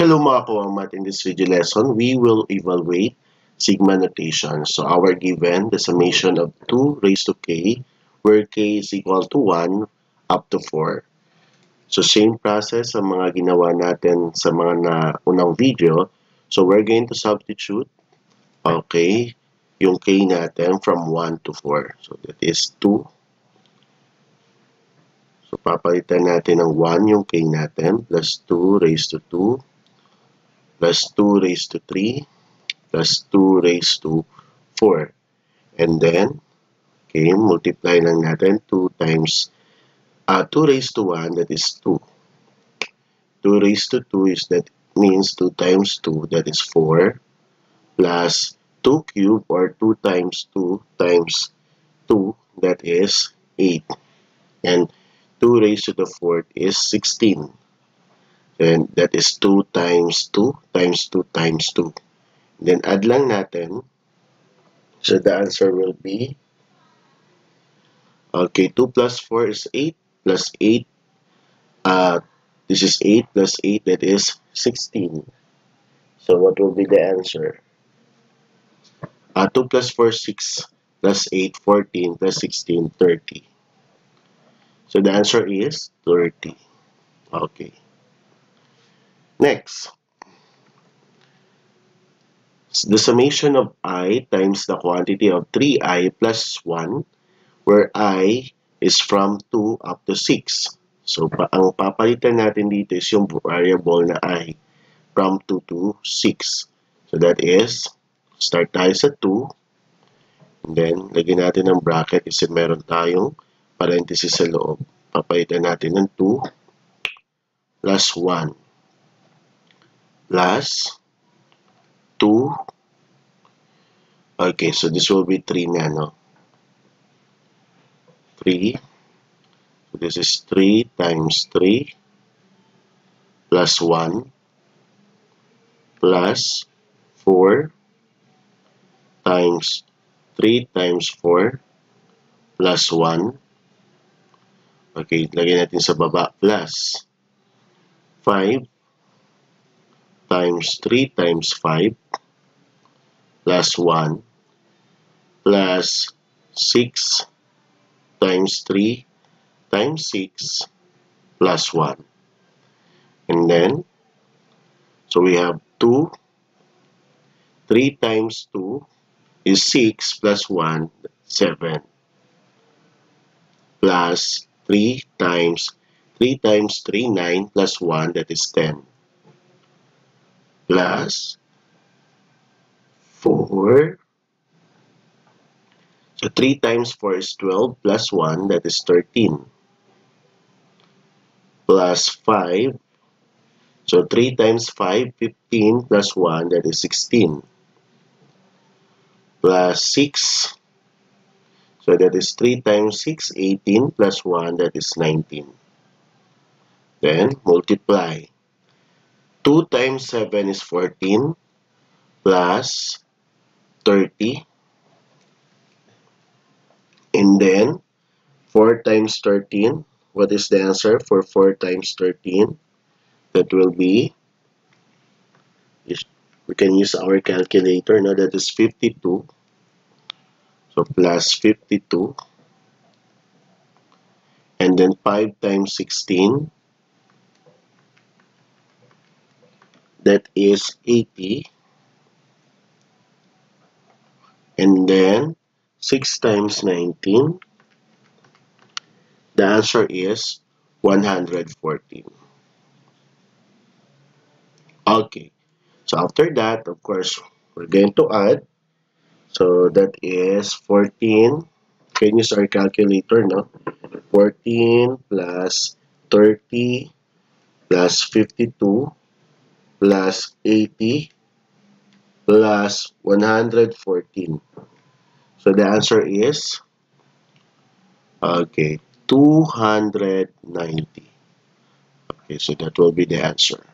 Hello mga kawamat, in this video lesson, we will evaluate sigma notation. So our given, the summation of 2 raised to k, where k is equal to 1 up to 4. So same process ang mga ginawa natin sa mga unang video. So we're going to substitute, okay, yung k natin from 1 to 4. So that is 2. So papalitan natin ng 1 yung k natin, plus 2 raised to 2. Plus 2 raised to 3 plus 2 raised to 4. And then, okay, multiply lang natin 2 times 2 raised to 1, that is 2. 2 raised to 2 is that means 2 times 2, that is 4, plus 2 cubed or 2 times 2 times 2, that is 8. And 2 raised to the 4th is 16. And that is 2 times 2 times 2 times 2. Then add lang natin. So the answer will be, okay, 2 plus 4 is 8 plus 8. This is 8 plus 8, that is 16. So what will be the answer? 2 plus 4, 6 plus 8, 14 plus 16, 30. So the answer is 30. Okay. Next. The summation of I times the quantity of 3i plus 1, where I is from 2 up to 6. So, ang papalitan natin dito is yung variable na I from 2 to 6. So, that is, start tayo sa 2. And then, lagyan natin ng bracket kasi meron tayong parenthesis sa loob. Papalitan natin ng 2 plus 1 plus 2. Okay, so this will be 3 na, no? 3. So this is 3 times 3 plus 1 plus 4 times 3 times 4 plus 1. Okay, lagyan natin sa baba plus 5 times 3 times 5 plus 1 plus 6 times 3 times 6 plus 1. And then, so we have 2. 3 times 2 is 6 plus 1, 7. Plus 3 times 3 times 3, 9 plus 1, that is 10. Plus 4. So 3 times 4 is 12 plus 1, that is 13. Plus 5. So 3 times 5, 15 plus 1, that is 16. Plus 6. So that is 3 times 6, 18 plus 1, that is 19. Then multiply. 2 times 7 is 14 plus 30. And then 4 times 13. What is the answer for 4 times 13? That will be, we can use our calculator. Now that is 52. So plus 52. And then 5 times 16. That is 80. And then 6 times 19. The answer is 114. Okay. So after that, of course, we're going to add. So that is 14. Can use our calculator, no? 14 plus 30 plus 52 plus 80 plus 114. So the answer is, okay, 290. Okay, so that will be the answer.